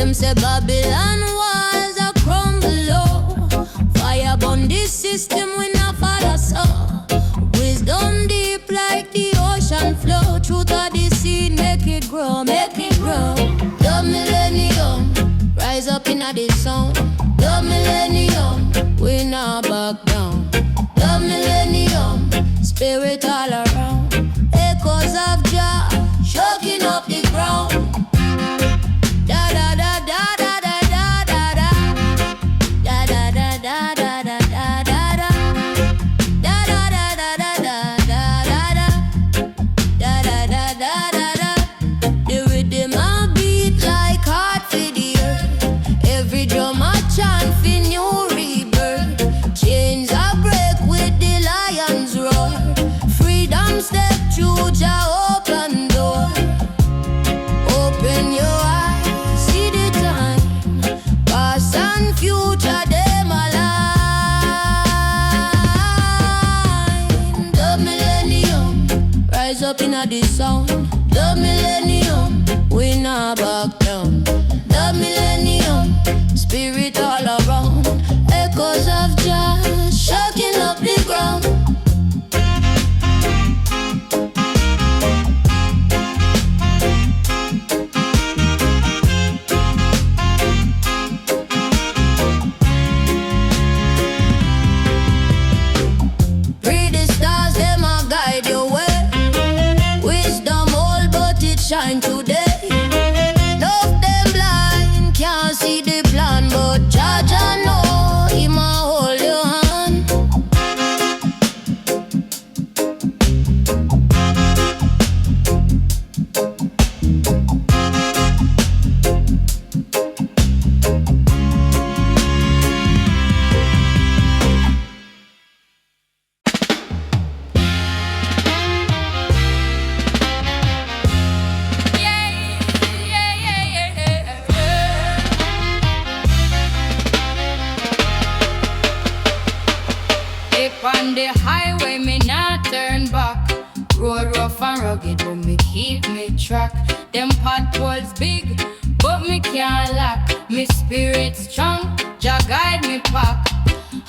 Them say Babylon walls are crumble low. Fire burn this system we not follow so. Wisdom deep like the ocean flow. Truth of the seed make it grow, make it grow. The millennium rise up in the sound. The millennium we not back down. The millennium spirit all around. Echoes of Jah shaking up the ground. Da da da da da da da da da. Da da da da da da da da da. Da da da da da da da da. Da da da da da da. The rhythm a beat like heart for the earth. Every drum a chant for new rebirth. Chains a break with the lion's roar. Freedom step through Jah open door. Open your eyes, see the time. Past and future, them align. The millennium rise up in the sound. The millennium we not back down. The millennium spirit all around. Echoes of Jah shaking up the ground. Read the stars, them a guide your way. Wisdom old, but it shine today. Love them blind, can't see the plan, but Jah know him a hold your hand. Up on the highway, me not turn back. Road rough and rugged, but me keep me track. Them potholes big, but me can't lack. Me spirit strong, Jah guide me pack.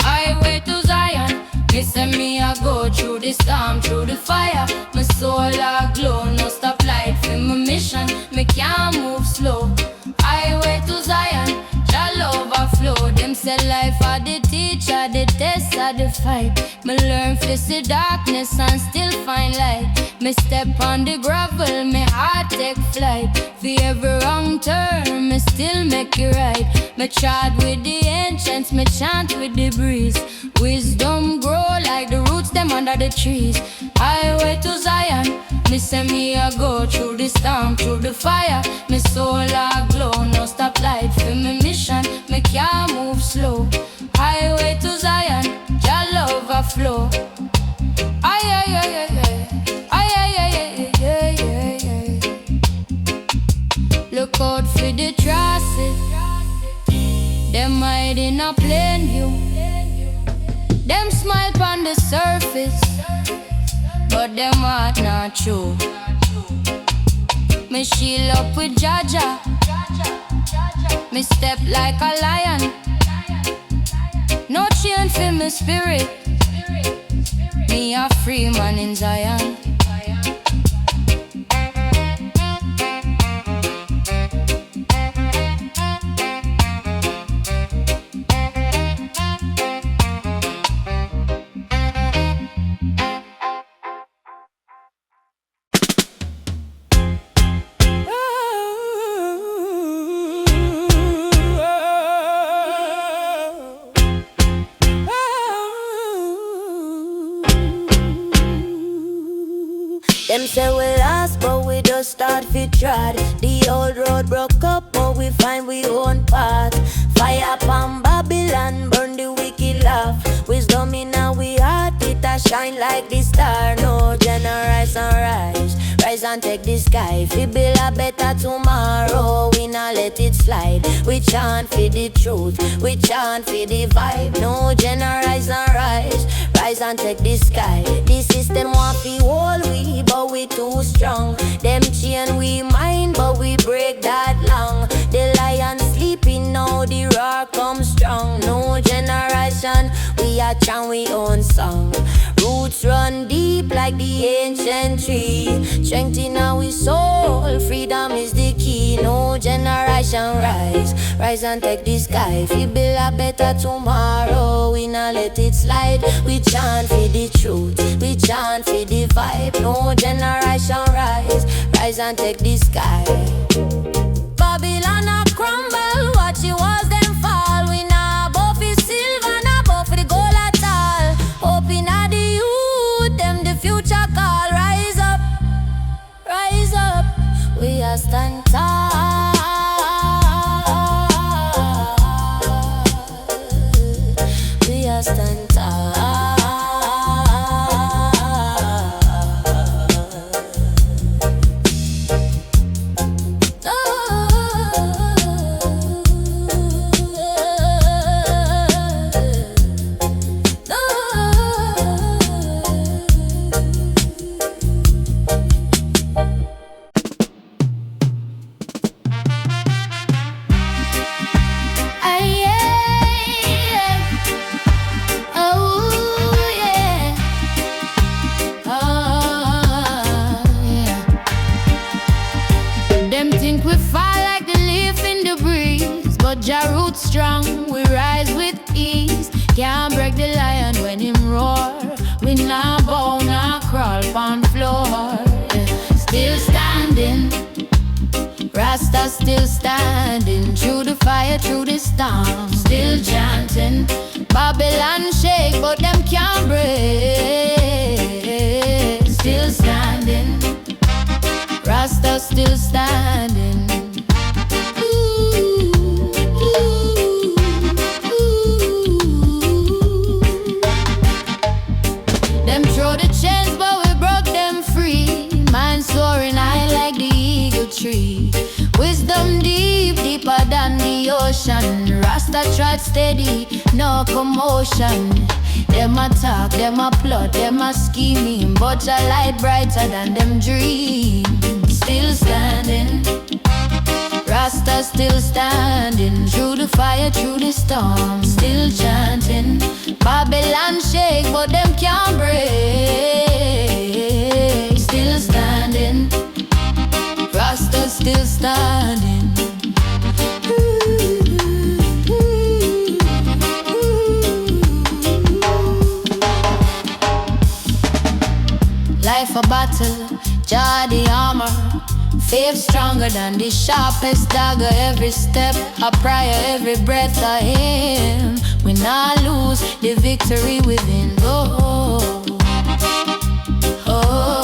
Highway to Zion, me say me a go through the storm, through the fire. My soul a glow, no stop light for my mission. Me can't move slow. Highway to Zion, Jah love a flow. Them say life a the teacher, the test a the fight. Me learn to see darkness and still find light. Me step on the gravel, me heart take flight. For every wrong turn, me still make it right. Me chant with the ancients, me chant with the breeze. Wisdom grow like the roots them under the trees. Highway to Zion, me say me a go through the storm, through the fire. Me soul a glow, no stop light for me mission. Me can't move slow. Highway to Zion, Jah love a flow. Ay ay ay ay ay, ay ay ay ay ay ay. Look out for the traffic. Them hide in a plain view. Them smile on the surface, but them heart not true. Me shield up with Jaja. Me step like a lion. No chain for me spirit. Me a free man in Zion. Them say we lost, but we just start fi trod. The old road broke up, but we find we own path. Fire upon Babylon, burn the wicked laugh. Wisdom in our heart, it a shine like the star. No generation rise, rise and take the sky. Fi build a better tomorrow, we not let it slide. We chant for the truth, we chant for the vibe. No generation rise, rise and take the sky. The system want fi hold we, but we too strong. Them chain we mind, but we break that long. The lion war come strong. No generation, we are chant we own song. Roots run deep like the ancient tree. Strength in our soul, freedom is the key. No generation rise and take the sky. We build a better tomorrow, we not let it slide. We chant for the truth, we chant for the vibe. No generation rise and take the sky. Babylon a crumble, watch the walls them fall. We not above the silver, not above the gold at all. Hoping at the youth, them the future call. Rise up, we are stand tall. We are stand tall. Jah roots strong, we rise with ease. Can't break the lion when him roar. We not bow, not crawl on floor. Still standing, Rasta still standing. Through the fire, through the storm, still chanting. Babylon shake, but them can't break. Still standing, Rasta still standing. Wisdom deep, deeper than the ocean. Rasta tried steady, no commotion. Them a talk, them a plot, them a scheming, but a light brighter than them dream. Still standing, Rasta still standing. Through the fire, through the storm, still chanting. Babylon shake, but them can't break. Still standing, Rasta still standing. Life a battle, Jah the armor. Faith stronger than the sharpest dagger. Every step a prayer, every breath a hymn. We not lose the victory within. Oh, oh, oh.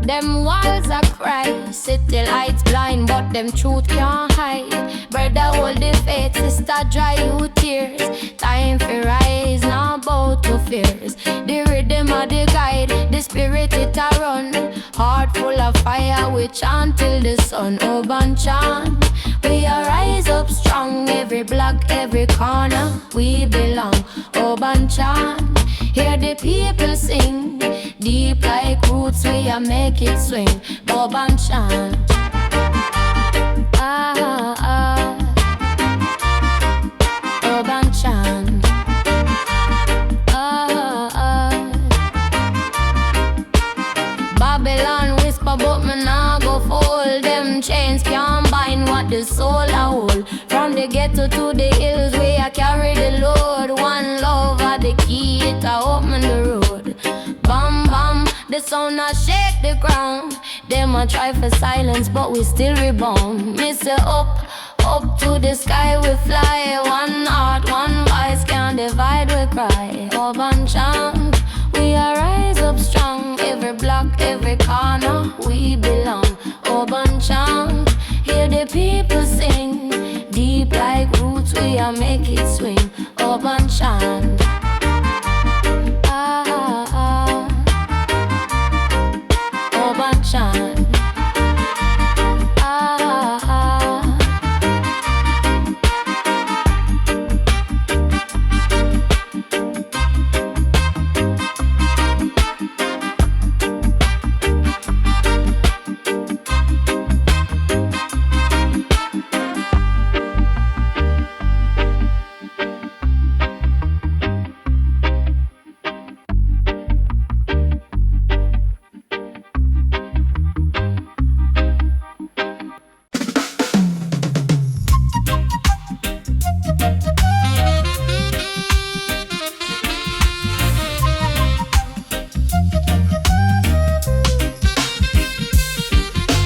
Them walls are cry, city lights blind, but them truth can't hide. Brother, hold the faith, sister, dry you tears. Time for rise, now bow to fears. The rhythm of the guide, the spirit it a run. Heart full of fire, we chant till the sun. Urban chant, we arise up strong. Every block, every corner, we belong. Urban chant, hear the people sing. Deep like roots, we a make it swing. Urban chant. Urban chant. Babylon whisper, but me nah go fold. Them chains can't bind what the soul a hold. From the ghetto to the hills, we a carry the load. One love are the key, it a open the road. Bam bam, the sound a shake the ground. Them a try for silence, but we still rebound. Me say up, Up to the sky we fly. One heart, one voice, can't divide, we cry. Urban chant, we arise up strong. Every block, every corner, we belong. Urban chant, hear the people sing. Deep like roots, we are make it swing. Urban chant. Urban chant.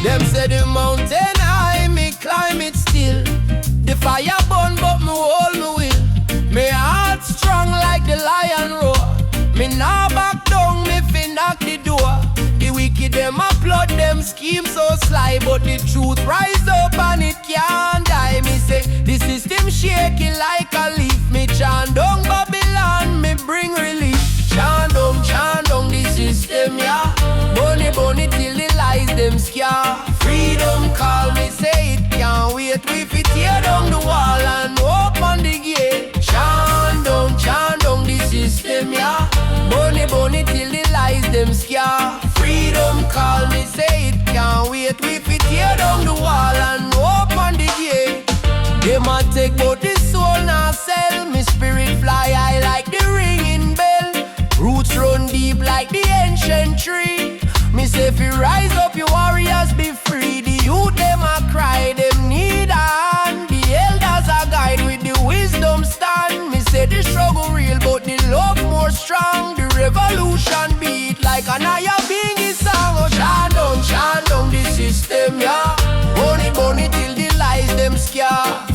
Them say the mountain high, me climb it still. The fire burn, but me hold me will. Me heart strong like the lion roar. Me nah back down, me fi knock the door. The wicked them applaud, them scheme so sly, but the truth rise up and it can't die. Me say the system shaking like a leaf. Me chant down Babylon, me bring relief. Chant down the system, yeah. Bunny bunny till the lies them scare. Freedom call me, say it can't wait. We fit tear down the wall and open the gate. Chant down the system, yeah. Bunny till the lies them scare. Freedom call me, say it can't wait. We fit tear down the wall and open the gate. They might take both the soul now sell. Me spirit fly high like the ringing bell. Roots run deep like the ancient tree. Me say if you rise up, your warriors be free. The youth them a cry, them need a hand. The elders a guide with the wisdom stand. Me say the struggle real, but the love more strong. The revolution beat like an Nyabinghi song. Oh, chant down the system, yeah. Bunny till the lies them scare.